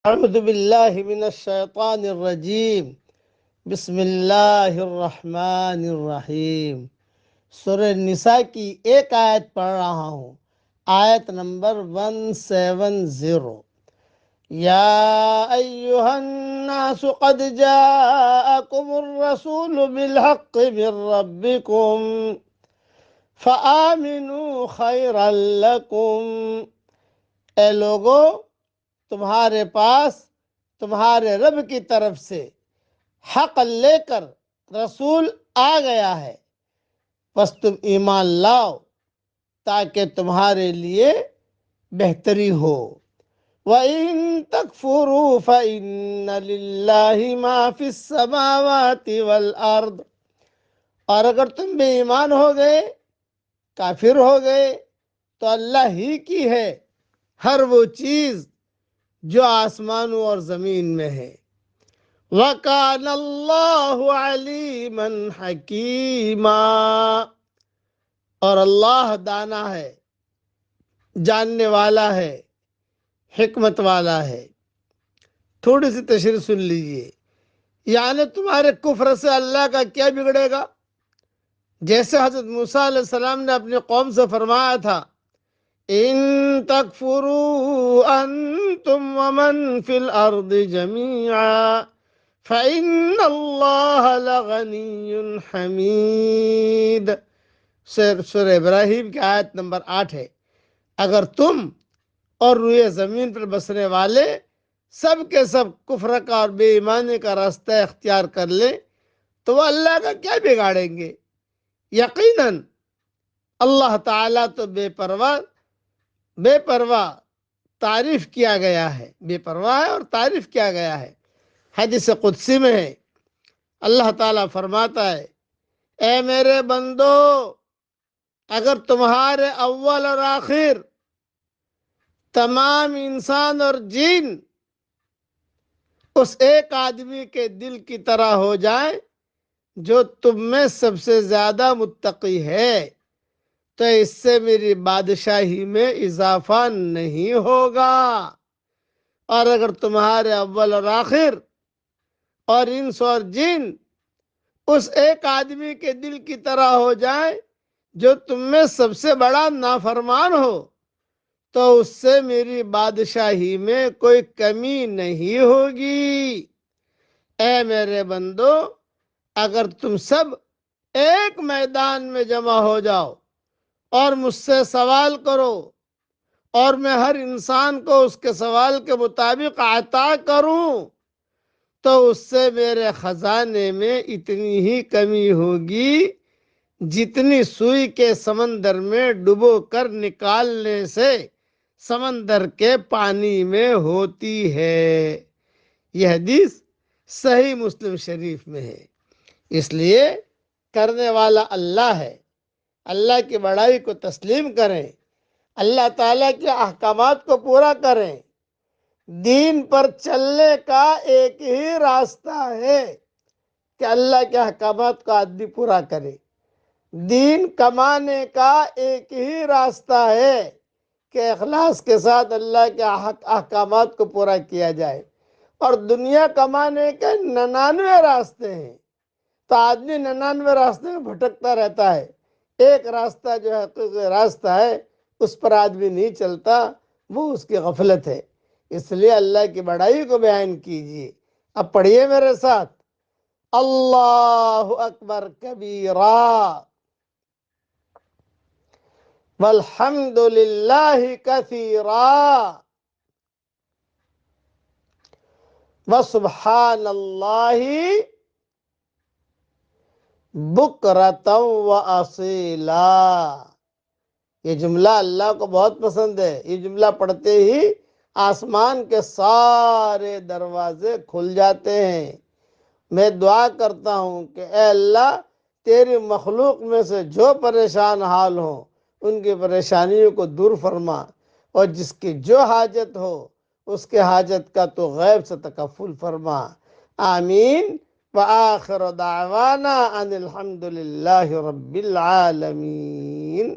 اعوذ باللہ من الشیطان الرجیم بسم اللہ الرحمن الرحیم۔ سورہ نساء کی ایک آیت پڑھ رہا ہوں، آیت نمبر 170۔ یا ایہا الناس قد جاءکم الرسول بالحق من ربکم فآمنوا خیرا لکم۔ اے لوگو، تمہارے پاس تمہارے رب کی طرف سے حق لے کر رسول آ گیا ہے، بس تم ایمان لاؤ تاکہ تمہارے لیے بہتری ہو۔ وَإِن تَكْفُرُوا فَإِنَّ لِلَّهِ مَا فِي السَّمَاوَاتِ وَالْأَرْضِ۔ اور اگر تم بے ایمان ہو گئے، کافر ہو گئے، تو اللہ ہی کی ہے ہر وہ چیز جو آسمانوں اور زمین میں ہے۔ وَكَانَ اللَّهُ عَلِيمًا حَكِيمًا۔ اور اللہ دانا ہے، جاننے والا ہے، حکمت والا ہے۔ تھوڑی سی تشریح سن لیجئے۔ یعنی تمہارے کفر سے اللہ کا کیا بگڑے گا؟ جیسے حضرت موسیٰ علیہ السلام نے اپنی قوم سے فرمایا تھا، ان تکفروا انتم ومن فی الارض جميعا فإن اللہ لغنی حمید۔ سورہ ابراہیم کی آیت نمبر 8 ہے۔ اگر تم اور روئے زمین پر بسنے والے سب کے سب کفر کا اور بے ایمانی کا راستہ اختیار کر لیں تو وہ اللہ کا کیا بگاڑیں گے؟ یقیناً اللہ تعالیٰ تو بے پرواہ تعریف کیا گیا ہے، بے پرواہ ہے اور تعریف کیا گیا ہے۔ حدیث قدسی میں ہے، اللہ تعالیٰ فرماتا ہے، اے میرے بندو، اگر تمہارے اول اور آخر تمام انسان اور جن اس ایک آدمی کے دل کی طرح ہو جائیں جو تم میں سب سے زیادہ متقی ہے، تو اس سے میری بادشاہی میں اضافہ نہیں ہوگا۔ اور اگر تمہارے اول اور آخر اور انس اور جن اس ایک آدمی کے دل کی طرح ہو جائیں جو تم میں سب سے بڑا نافرمان ہو، تو اس سے میری بادشاہی میں کوئی کمی نہیں ہوگی۔ اے میرے بندو، اگر تم سب ایک میدان میں جمع ہو جاؤ اور مجھ سے سوال کرو اور میں ہر انسان کو اس کے سوال کے مطابق عطا کروں، تو اس سے میرے خزانے میں اتنی ہی کمی ہوگی جتنی سوئی کے سمندر میں ڈبو کر نکالنے سے سمندر کے پانی میں ہوتی ہے۔ یہ حدیث صحیح مسلم شریف میں ہے۔ اس لیے کرنے والا اللہ ہے، اللہ کی بڑائی کو تسلیم کریں، اللہ تعالیٰ کے احکامات کو پورا کریں۔ دین پر چلنے کا ایک ہی راستہ ہے کہ اللہ کے احکامات کو آدمی پورا کرے۔ دین کمانے کا ایک ہی راستہ ہے کہ اخلاص کے ساتھ اللہ کے احکامات کو پورا کیا جائے۔ اور دنیا کمانے کے 99 راستے ہیں، تو آدمی 99 راستے میں بھٹکتا رہتا ہے۔ ایک راستہ جو حقیقی راستہ ہے اس پر آدمی نہیں چلتا، وہ اس کی غفلت ہے۔ اس لیے اللہ کی بڑائی کو بیان کیجیے۔ اب پڑھیے میرے ساتھ، اللہ اکبر کبیرا والحمد للہ کثیرا وسبحان اللہ بکرۃ واصیلا۔ یہ جملہ اللہ کو بہت پسند ہے۔ یہ جملہ پڑھتے ہی آسمان کے سارے دروازے کھل جاتے ہیں۔ میں دعا کرتا ہوں کہ اے اللہ، تیری مخلوق میں سے جو پریشان حال ہوں ان کی پریشانیوں کو دور فرما، اور جس کی جو حاجت ہو اس کے حاجت کا تو غیب سے تکفل فرما۔ آمین۔ وآخر دعوانا ان الحمد للہ رب العالمین۔